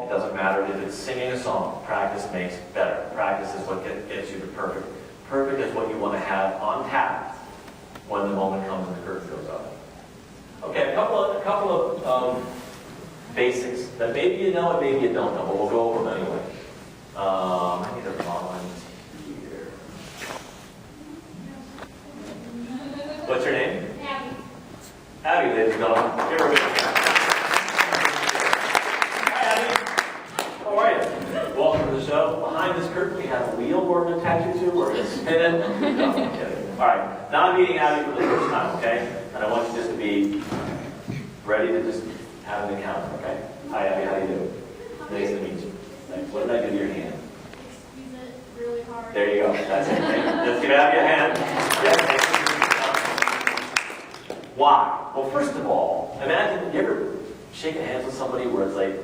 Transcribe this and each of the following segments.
It doesn't matter if it's singing a song. Practice makes better. Practice is what gets you to perfect. Perfect is what you want to have on tap when the moment comes and the curtain goes up. Okay, a couple of basics that maybe you know and maybe you don't know, but we'll go over them anyway. I need a volunteer. What's your name? Abby. Abby, ladies and gentlemen. Give her a big hand. Hi, Abby. How are you? Welcome to the show. Behind this curtain, we have a wheel we're going to attach you to. We're going to spin it. No, I'm kidding. All right. Now I'm meeting Abby for the first time, okay? And I want you just to be ready to just have an encounter, okay? Hi, Abby. How you doing? Nice to meet you. Thanks. What did I do to your hand? Squeeze it really hard. There you go. That's it. Just give Abby a hand. Yes. Why? Well, first of all, imagine, you ever shaking hands with somebody where it's like,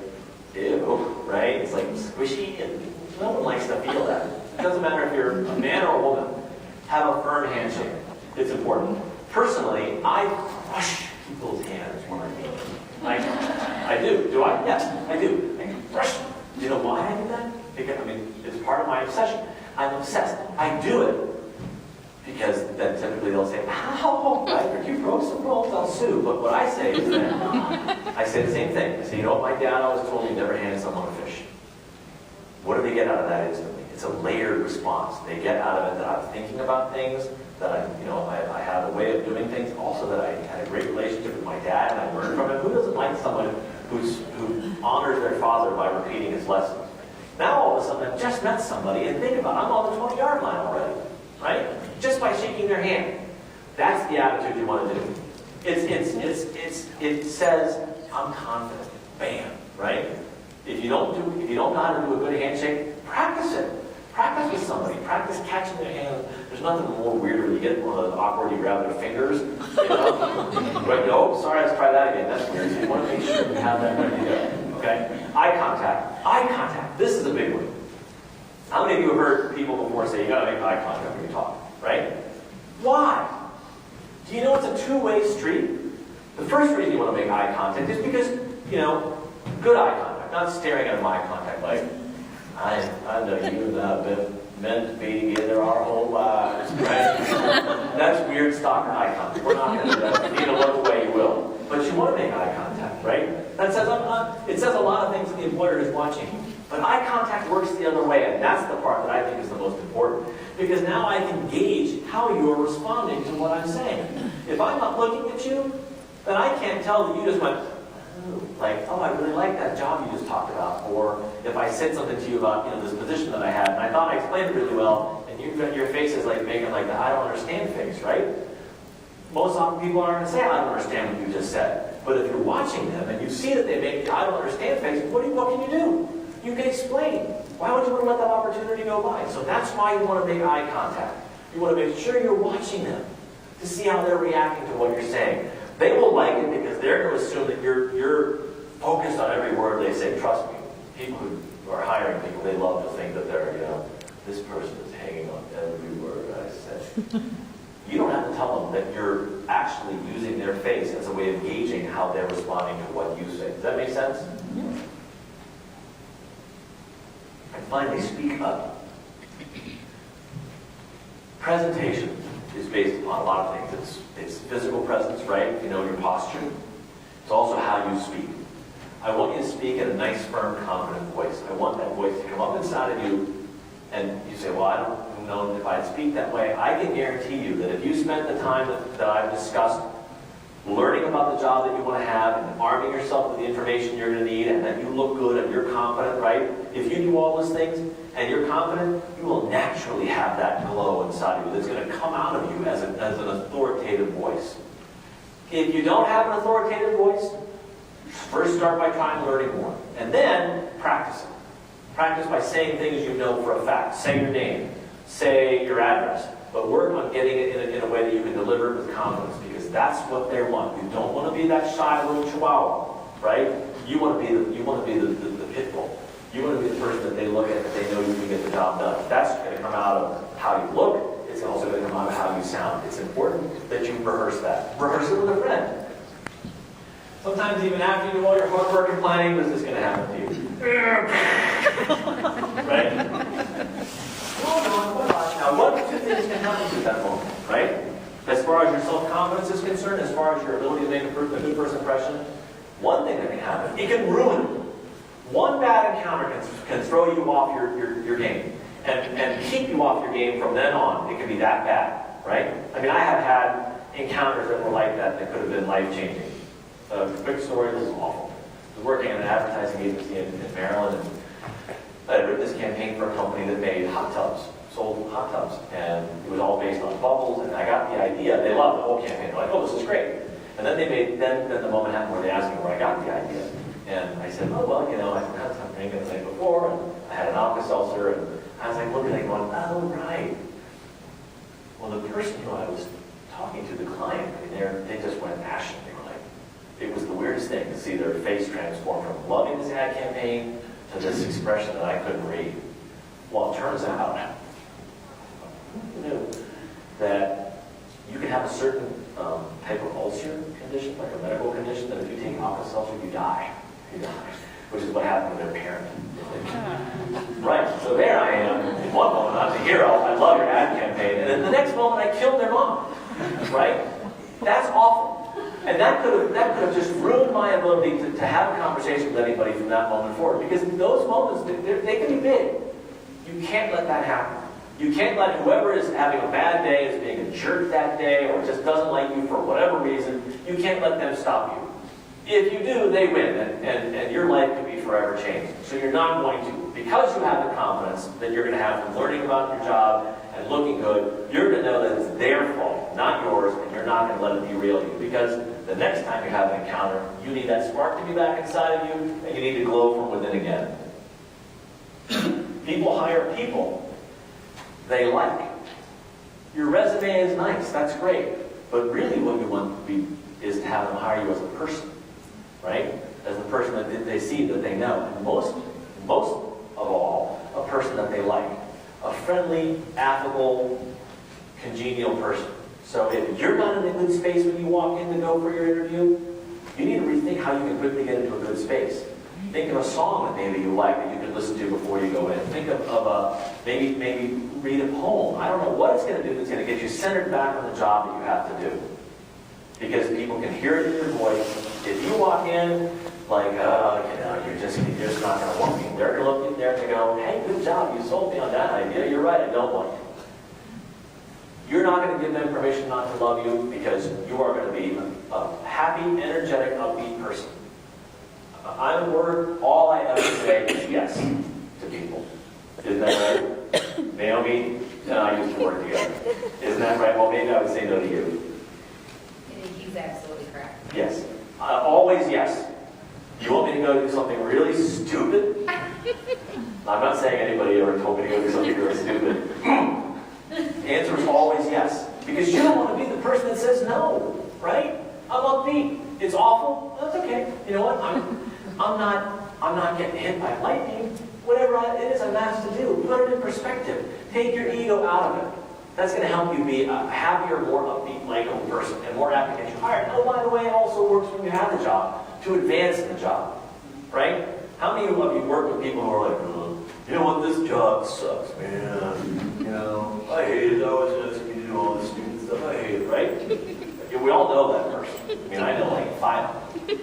ew, right? It's like squishy, and no one likes to feel that. It doesn't matter if you're a man or a woman. Have a firm handshake. It's important. Personally, I crush people's hands when I meet them. I do. Do I? Yes, I do. I crush them. Do you know why I do that? Because, it's part of my obsession. I'm obsessed. I do it because then typically they'll say, ow, right? You broke some bones, I'll sue. But what I say is that, I say the same thing. I say, you know what my dad always told me, never hand someone a fish. What do they get out of that instantly? It's a layered response. They get out of it that I'm thinking about things, that I have a way of doing things, also that I had a great relationship with my dad and I learned from him. Who doesn't like someone who honors their father by repeating his lessons? Now all of a sudden I've just met somebody and think about it, I'm on the 20-yard line already, right? Just by shaking their hand. That's the attitude you want to do. It says, I'm confident. Bam, right? If you don't know how to do a good handshake, practice it. Practice with somebody. Practice catching their hand. There's nothing more weird when you get one of those awkward, you grab their fingers. You know? Right? No, sorry, let's try that again. That's weird. So you want to make sure you have that ready to go. Okay? Eye contact. Eye contact. This is a big one. How many of you have heard people before say you got to make eye contact when you talk? Right? Why? Do you know it's a two-way street? The first reason you want to make eye contact is because, good eye contact, not staring at eye contact like, I know you and I have been meant to be together our whole lives, right? That's weird stock eye contact. We're not going to do that. You know what way you will. But you want to make eye contact, right? That says, it says a lot of things that the employer is watching. But eye contact works the other way, and that's the part that I think is the most important. Because now I can gauge how you're responding to what I'm saying. If I'm not looking at you, then I can't tell that you just went, I really like that job you just talked about. Or if I said something to you about, this position that I had, and I thought I explained it really well, and your face is like making like the I don't understand face, right? Most often people aren't going to say, I don't understand what you just said. But if you're watching them and you see that they make the I don't understand face, what can you do? You can explain. Why would you want to let that opportunity go by? So that's why you want to make eye contact. You want to make sure you're watching them to see how they're reacting to what you're saying. They will like it because they're going to assume that you're focused on every word they say. Trust me, people who are hiring people, they love to think that they're, this person is hanging on every word I say. You don't have to tell them that you're actually using their face as a way of gauging how they're responding to what you say. Does that make sense? Yes. And finally, speak up. Presentation is based upon a lot of things. It's physical presence, right? Your posture. It's also how you speak. I want you to speak in a nice, firm, confident voice. I want that voice to come up inside of you, and you say, well, I don't know if I'd speak that way. I can guarantee you that if you spent the time that I've discussed learning about the job that you want to have and arming yourself with the information you're going to need and that you look good and you're confident, right? If you do all those things and you're confident, you will naturally have that glow inside of you that's going to come out of you as an authoritative voice. If you don't have an authoritative voice, first start by trying learning more. And then practice it. Practice by saying things you know for a fact. Say your name. Say your address. But work on getting it in a way that you can deliver it with confidence, because that's what they want. You don't want to be that shy little chihuahua, right? You want to be the pit bull. You want to be the person that they look at, that they know you can get the job done. That's going to come out of how you look. It's also going to come out of how you sound. It's important that you rehearse that. Rehearse it with a friend. Sometimes even after you do all your hard work and planning, this is going to happen to you. It can ruin it. One bad encounter can throw you off your game and keep you off your game from then on. It can be that bad, right? I mean, I have had encounters that were like that could have been life-changing. Quick story, this is awful. I was working at an advertising agency in Maryland, and I had written this campaign for a company that made hot tubs, sold hot tubs, and it was all based on bubbles, and I got the idea. They loved the whole campaign. They're like, oh, this is great. And then then the moment happened where they asked me where I got the idea. And I said, oh, well, I've had something the night before, and I had an Alka-Seltzer, and I was like looking at it going, oh, right. Well, the person who I was talking to, the client, I mean, they just went ashen. They were like, it was the weirdest thing to see their face transform from loving this ad campaign to this expression that I couldn't read. Well, it turns out, who knew that you can have a certain type of ulcer condition, like a medical condition, that if you take Alka-Seltzer, you die. You die. Which is what happened to their parent. Right, so there I am. In one moment, I'm the hero. I love your ad campaign. And then the next moment, I killed their mom. Right? That's awful. And that could have just ruined my ability to have a conversation with anybody from that moment forward. Because those moments, they can be big. You can't let that happen. You can't let whoever is having a bad day, is being a jerk that day, or just doesn't like you for whatever reason, you can't let them stop you. If you do, they win, and your life could be forever changed. So you're not going to, because you have the confidence that you're going to have from learning about your job and looking good, you're going to know that it's their fault, not yours, and you're not going to let it derail you. Because the next time you have an encounter, you need that spark to be back inside of you, and you need to glow from within again. People hire people they like. Your resume is nice, that's great. But really what you want is to have them hire you as a person. Right? As the person that they see, that they know. And most of all, a person that they like. A friendly, affable, congenial person. So if you're not in a good space when you walk in to go for your interview, you need to rethink how you can quickly get into a good space. Think of a song that maybe you like that you can listen to before you go in. Think of maybe read a poem. I don't know what it's going to do. It's going to get you centered back on the job that you have to do. Because people can hear it in your voice. If you walk in like, you're just not going to want me. They're going to look in there and go, hey, good job. You sold me on that idea. You're right. I don't want you. You're not going to give them permission not to love you because you are going to be a happy, energetic, upbeat person. I'm at work. All I ever say is yes to people. Isn't that right? Naomi and I used to work together. Isn't that right? Well, maybe I would say no to you. He's absolutely correct. Yes. Always yes. You want me to go do something really stupid? I'm not saying anybody ever told me to go do something really stupid. The answer is always yes. Because you don't want to be the person that says no, right? I'm upbeat. It's awful. That's okay. You know what? I'm not getting hit by lightning. Whatever it is I'm asked to do, put it in perspective. Take your ego out of it. That's going to help you be a happier, more upbeat, likable person, and more apt to get you hired. Oh, by the way, it also works when you have the job, to advance in the job, right? How many of you work with people who are like, you know what, this job sucks, man. I hate it. I was asking you to do all this stupid stuff. I hate it, right? We all know that person. I mean, I know like 5 of them.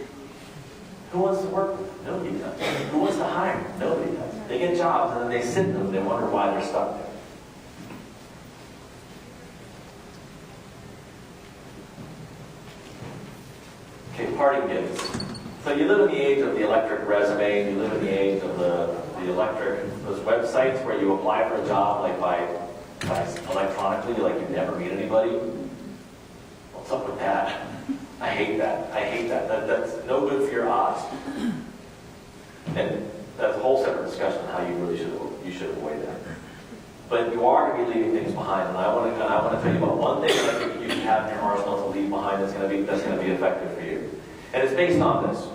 Who wants to work with them? Nobody does. Who wants to hire them? Nobody does. They get jobs, and then they sit in them, and they wonder why they're stuck there. Okay, parting gifts. So you live in the age of the electric resume, you live in the age of the electric, those websites where you apply for a job like by electronically, like you never meet anybody. What's up with that? I hate that. I hate that. That's no good for your odds. And that's a whole separate discussion on how you should avoid that. But you are going to be leaving things behind, and I want to tell you about one thing that I think you can have in your arsenal to leave behind that's going to be effective for you. And it's based on this.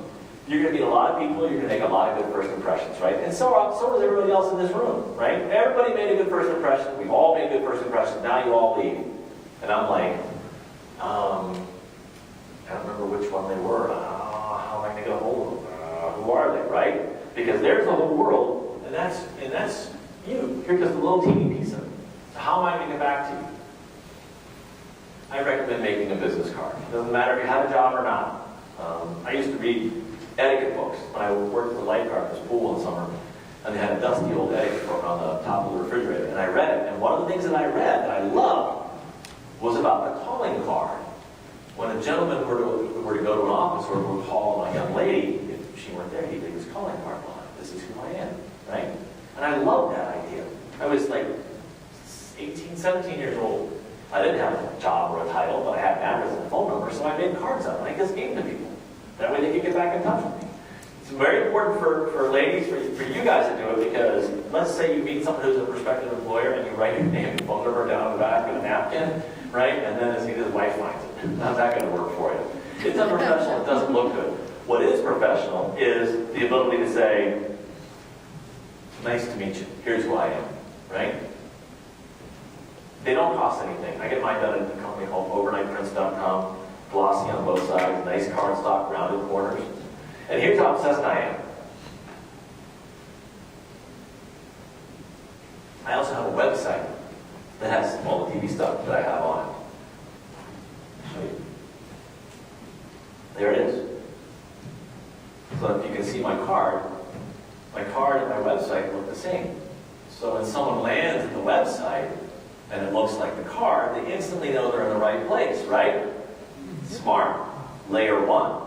You're going to meet a lot of people, you're going to make a lot of good first impressions, right? And so does everybody else in this room, right? Everybody made a good first impression. We've all made good first impressions. Now you all leave. And I'm like, I don't remember which one they were. How am I going to get a hold of them? Who are they, right? Because there's the whole world, and that's you. Here comes the little teeny piece of it. So how am I going to get back to you? I recommend making a business card. It doesn't matter if you have a job or not. I used to read etiquette books. When I worked at the lifeguard at this pool in the summer, and they had a dusty old etiquette book on the top of the refrigerator, and I read it. And one of the things that I read that I loved was about the calling card. When a gentleman were to go to an office or were to call on a young lady, if she weren't there, he'd leave his calling card behind. This is who I am, right? And I loved that idea. I was like 18, 17 years old. I didn't have a job or a title, but I had an address and a phone number, so I made cards up and I just gave them to people. That way they could get back in touch with me. It's very important for ladies, for you guys to do it, because let's say you meet someone who's a prospective employer and you write your name and phone number down the back of a napkin, right? And then his wife finds it. How's that going to work for you? It's unprofessional. It doesn't look good. What is professional is the ability to say, nice to meet you. Here's who I am, right? They don't cost anything. I get mine done at a company called overnightprints.com, glossy on both sides, nice cardstock, rounded corners. And here's how obsessed I am. I also have a website that has all the TV stuff that I have on it. I'll show you. There it is. So if you can see my card and my website look the same. So when someone lands at the website and it looks like the card, they instantly know they're in the right place, right? Smart. Layer one.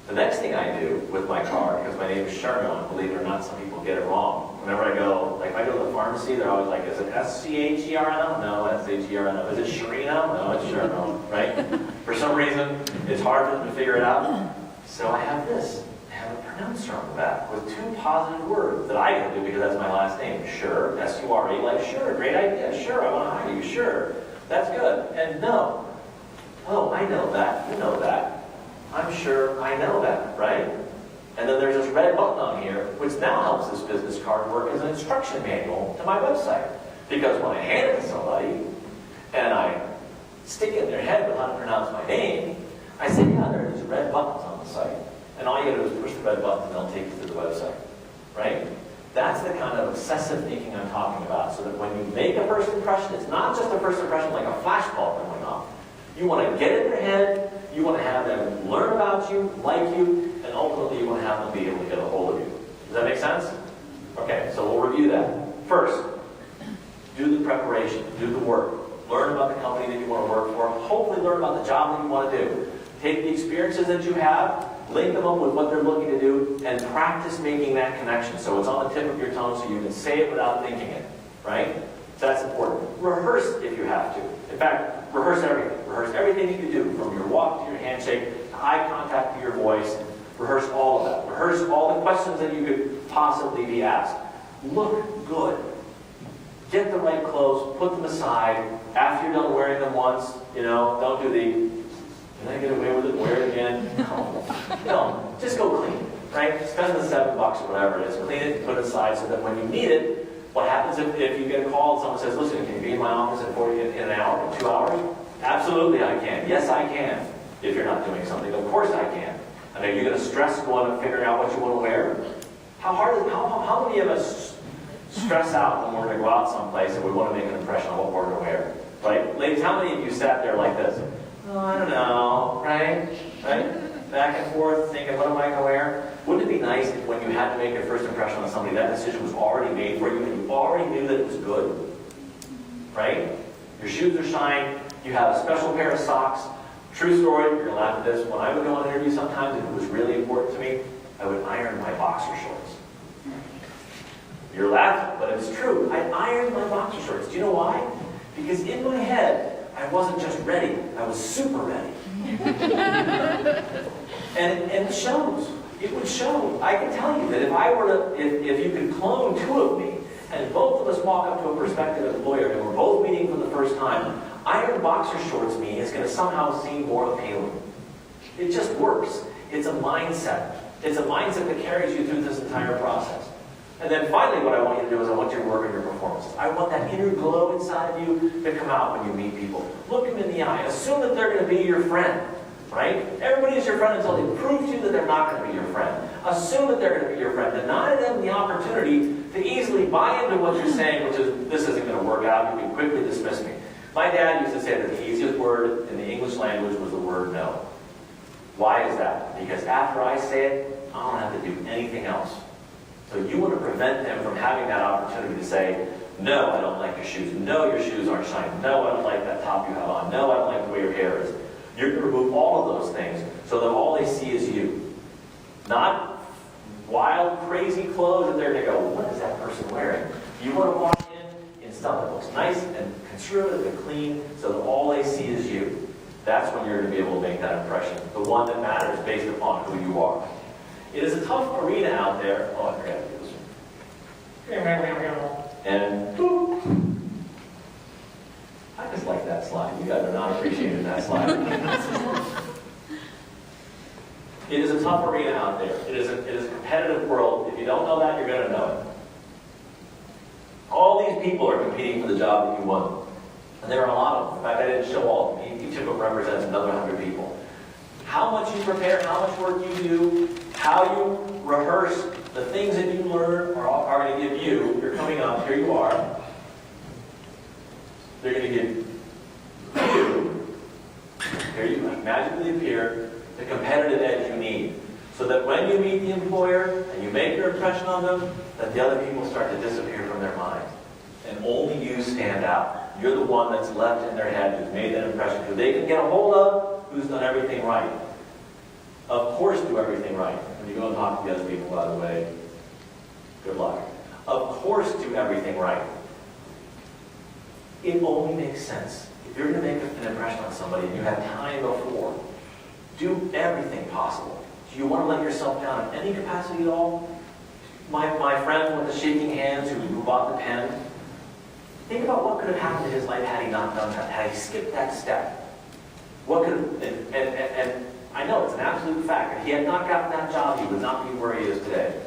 The next thing I do with my card, because my name is Sherno, believe it or not, some people get it wrong. Whenever I go, like if I go to the pharmacy, they're always like, is it S-C-H-E-R-N-O? No, S-H-E-R-N-O. Is it Sherino? No, it's Sherno, right? For some reason, it's hard for them to figure it out. So I have this. I have a pronouncer on the back with two positive words that I can do because that's my last name. Sure, S-U-R-E, like sure, great idea. Sure, I want to hire you. Sure, that's good. And no. Oh, I know that. You know that. I'm sure I know that, right? And then there's this red button on here, which now helps this business card work as an instruction manual to my website. Because when I hand it to somebody, and I stick it in their head with how to pronounce my name, I say, yeah, there are these red buttons on the site. And all you gotta do is push the red button and they'll take you to the website, right? That's the kind of obsessive thinking I'm talking about, so that when you make a first impression, it's not just a first impression like a flashbulb going off. You want to get in their head, you want to have them learn about you, like you, and ultimately you want to have them be able to get a hold of you. Does that make sense? Okay, so we'll review that. First, do the preparation, do the work. Learn about the company that you want to work for. Hopefully learn about the job that you want to do. Take the experiences that you have, link them up with what they're looking to do, and practice making that connection so it's on the tip of your tongue so you can say it without thinking it, right? So that's important. Rehearse if you have to. In fact, rehearse everything. Rehearse everything that you do, from your walk to your handshake, to eye contact to your voice. Rehearse all of that. Rehearse all the questions that you could possibly be asked. Look good. Get the right clothes, put them aside. After you're done wearing them once, don't do the, can I get away with it, wear it again? No, just go clean, right? Spend the $7 or whatever it is. Clean it, put it aside so that when you need it, what happens if you get a call and someone says, listen, can you be in my office in an hour, 2 hours? Absolutely I can. Yes, I can. If you're not doing something, of course I can. And are you going to stress going and figuring out what you want to wear? How many of us stress out when we're going to go out someplace and we want to make an impression on what we're going to wear? Right? Ladies, how many of you sat there like this? Oh, I don't know, right? Back and forth, thinking, what am I going to wear? Wouldn't it be nice if when you had to make your first impression on somebody, that decision was already made for you and you already knew that it was good? Right? Your shoes are shined, you have a special pair of socks. True story, you're going to laugh at this. When I would go on an interview sometimes, if it was really important to me, I would iron my boxer shorts. You're laughing, but it's true. I ironed my boxer shorts. Do you know why? Because in my head, I wasn't just ready, I was super ready. and it shows. It would show. I can tell you that if you could clone two of me, and both of us walk up to a prospective employer and we're both meeting for the first time, iron boxer shorts me is going to somehow seem more appealing. It just works. It's a mindset. It's a mindset that carries you through this entire process. And then finally what I want you to do is I want you to work on your performances. I want that inner glow inside of you to come out when you meet people. Look them in the eye. Assume that they're going to be your friend. Right? Everybody is your friend until they prove to you that they're not going to be your friend. Assume that they're going to be your friend. Deny them the opportunity to easily buy into what you're saying, which is, this isn't going to work out. You can quickly dismiss me. My dad used to say that the easiest word in the English language was the word no. Why is that? Because after I say it, I don't have to do anything else. So you want to prevent them from having that opportunity to say, no, I don't like your shoes. No, your shoes aren't shiny. No, I don't like that top you have on. No, I don't like the way your hair is. You're going to remove all of those things so that all they see is you. Not wild, crazy clothes that they're going to go, what is that person wearing? You want to walk in stuff that looks nice and conservative and clean so that all they see is you. That's when you're going to be able to make that impression. The one that matters based upon who you are. It is a tough arena out there. Oh, I forgot to do this. And boop. I just like that slide. You guys are not appreciating that slide. It is a tough arena out there. It is a competitive world. If you don't know that, you're going to know it. All these people are competing for the job that you want. And there are a lot of them. In fact, I didn't show all of them. Each of them represents another 100 people. How much you prepare, how much work you do, how you rehearse, the things that you learn are going to give you, you're coming up, here you are. They're going to give you, here you magically appear, the competitive edge you need. So that when you meet the employer and you make your impression on them, that the other people start to disappear from their mind. And only you stand out. You're the one that's left in their head who's made that impression, who they can get a hold of, who's done everything right. Of course do everything right. When you go and talk to the other people, by the way, good luck. Of course do everything right. It only makes sense. If you're going to make an impression on somebody and you have time before, do everything possible. Do you want to let yourself down in any capacity at all? My friend with the shaking hands who bought the pen, think about what could have happened to his life had he not done that, had he skipped that step. What could have, and I know it's an absolute fact. If he had not gotten that job, he would not be where he is today.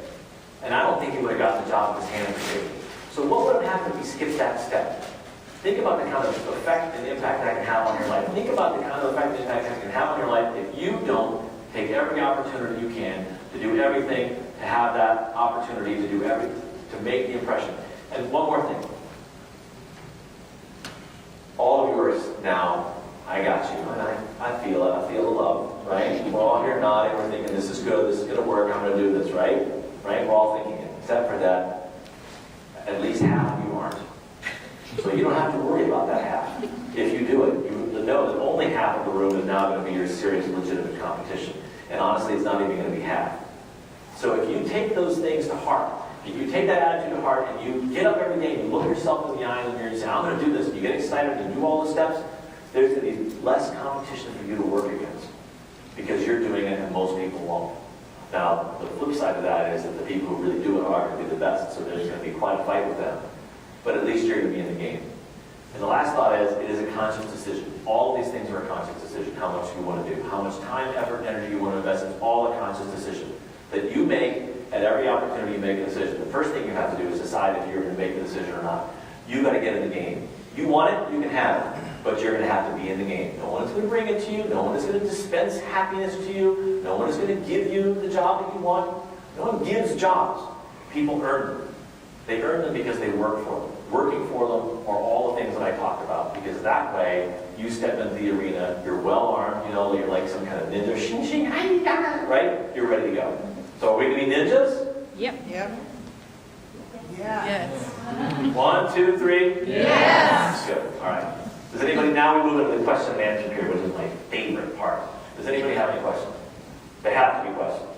And I don't think he would have gotten the job with his hand in shaking. So what would have happened if he skipped that step? Think about the kind of effect and impact that can have on your life. Think about the kind of effect and impact that can have on your life if you don't take every opportunity you can to do everything, to have that opportunity to do everything, to make the impression. And one more thing. All of yours now, I got you. And I feel it. I feel the love, right? We're all here nodding. We're thinking, this is good. This is going to work. I'm going to do this, right? Right? We're all thinking it. Except for that, at least half of you aren't. So you don't have to worry about that half. If you do it, you know that only half of the room is now going to be your serious, legitimate competition. And honestly, it's not even going to be half. So if you take those things to heart, if you take that attitude to heart and you get up every day and you look yourself in the eye in the mirror and you say, I'm going to do this, and you get excited and you do all the steps, there's going to be less competition for you to work against. Because you're doing it and most people won't. Now, the flip side of that is that the people who really do it are going to be the best, so there's going to be quite a fight with them. But at least you're going to be in the game. And the last thought is, it is a conscious decision. All of these things are a conscious decision. How much you want to do, how much time, effort, and energy you want to invest, it's all a conscious decision that you make at every opportunity you make a decision. The first thing you have to do is decide if you're going to make a decision or not. You got to get in the game. You want it, you can have it, but you're going to have to be in the game. No one is going to bring it to you. No one is going to dispense happiness to you. No one is going to give you the job that you want. No one gives jobs. People earn them. They earn them because they work for them. Working for them are all the things that I talked about, because that way you step into the arena, you're well armed, you're like some kind of ninja, shing shing, right? You're ready to go. So are we going to be ninjas? Yep. Yeah. Yes. 1, 2, 3. Yes. Good. All right. Does anybody, now we move into the question and answer period, which is my favorite part. Does anybody have any questions? They have to be questions.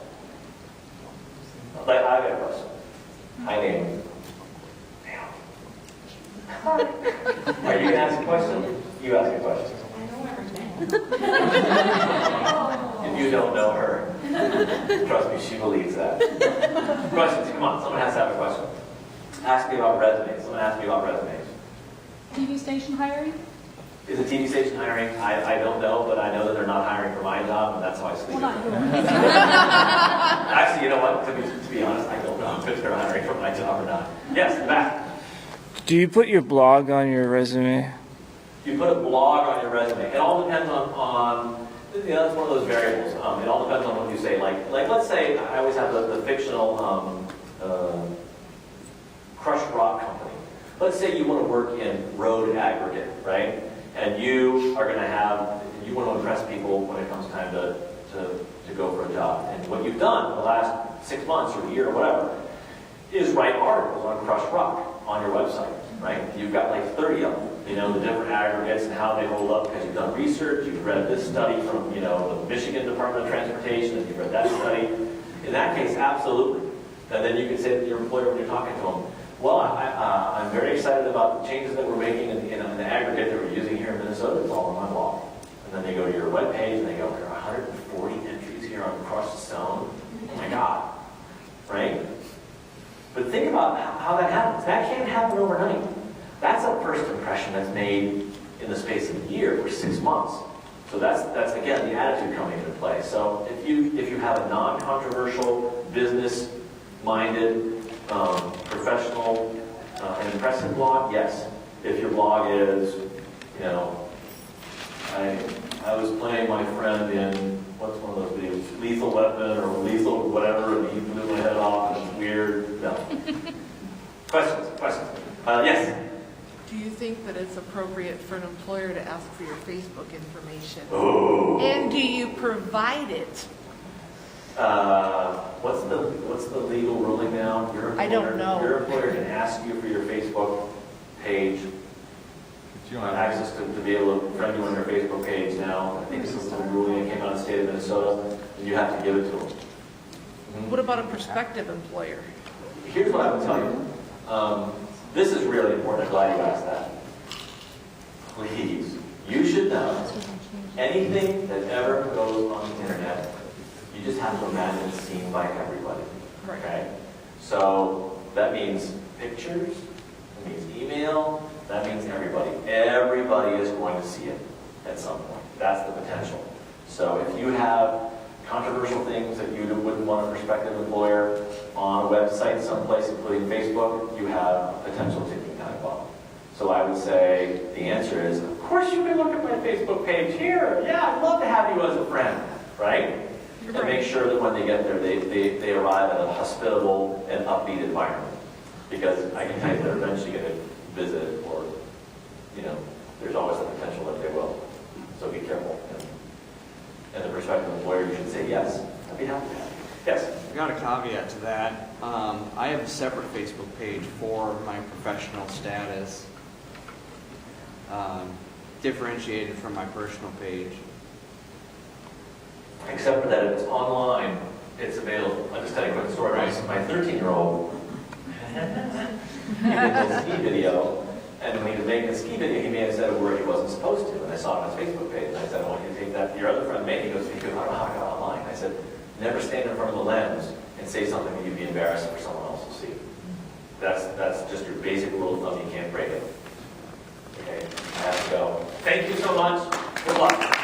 Like, I've got a question. Hi, name. Are you going to ask a question? You ask a question. If you don't know her, trust me, she believes that. Questions, come on, someone has to have a question. Ask me about resumes. Someone asked me about resumes. TV station hiring? Is a TV station hiring? I don't know, but I know that they're not hiring for my job, and that's how I sleep. Well, not yours. Actually, you know what? To be honest, I don't know if they're hiring for my job or not. Yes, Matt. Do you put your blog on your resume? You put a blog on your resume. It all depends on that's one of those variables. It all depends on what you say. Like let's say I always have the fictional crushed rock company. Let's say you want to work in road aggregate, right? And you are going to you want to impress people when it comes time to to go for a job. And what you've done the last 6 months or a year or whatever is write articles on crushed rock on your website, right? You've got like 30 of them, the different aggregates and how they hold up because you've done research, you've read this study from, the Michigan Department of Transportation, and you've read that study. In that case, absolutely. And then you can say to your employer when you're talking to them, well, I'm very excited about the changes that we're making in the aggregate that we're using here in Minnesota. It's all on my blog. And then they go to your webpage and they go, there are 140 entries here on crushed stone. Oh my God, right? But think about how that happens. That can't happen overnight. That's a first impression that's made in the space of a year or 6 months. So that's again, the attitude coming into play. So if you have a non-controversial, business-minded, professional, and impressive blog, yes. If your blog is, I was playing my friend in, what's one of those videos, Lethal Weapon or Lethal whatever, and he blew my head off, and it's weird. No. Questions? Yes? Do you think that it's appropriate for an employer to ask for your Facebook information? Oh. And do you provide it? What's the legal ruling now? I don't know. Your employer can ask you for your Facebook page. You have access to be able to friend you on your Facebook page now. I think this is the ruling that came out of the state of Minnesota, and you have to give it to them. What about a prospective employer? Here's what I would tell you. This is really important. I'm glad you asked that. Please, you should know anything that ever goes on the internet, you just have to imagine it's seen by everybody. Right. Okay? So that means pictures, that means email, that means everybody. Everybody is going to see it at some point. That's the potential. So if you have controversial things that you wouldn't want a prospective employer on a website someplace, including Facebook, you have potential ticking time bomb. So I would say the answer is, of course you can look at my Facebook page here. Yeah, I'd love to have you as a friend, right? And make sure that when they get there, they arrive at a hospitable and upbeat environment. Because I can tell you they're eventually going to visit, or, there's always the potential that they will. So be careful. And the prospective employer, you should say yes. I'd be happy to have you. Yes? I got a caveat to that. I have a separate Facebook page for my professional status, differentiated from my personal page. Except for that if it's online, it's available. I'll just tell you a quick story. My 13-year-old, he did a ski video, and when he was making a ski video, he may have said a word he wasn't supposed to, and I saw it on his Facebook page, and I said, I want you to take that to your other friend, May. He goes, I don't know how I got online. I said, never stand in front of the lens and say something that you'd be embarrassed for someone else to see. That's just your basic rule of thumb. You can't break it. Okay, I have to go. Thank you so much. Good luck.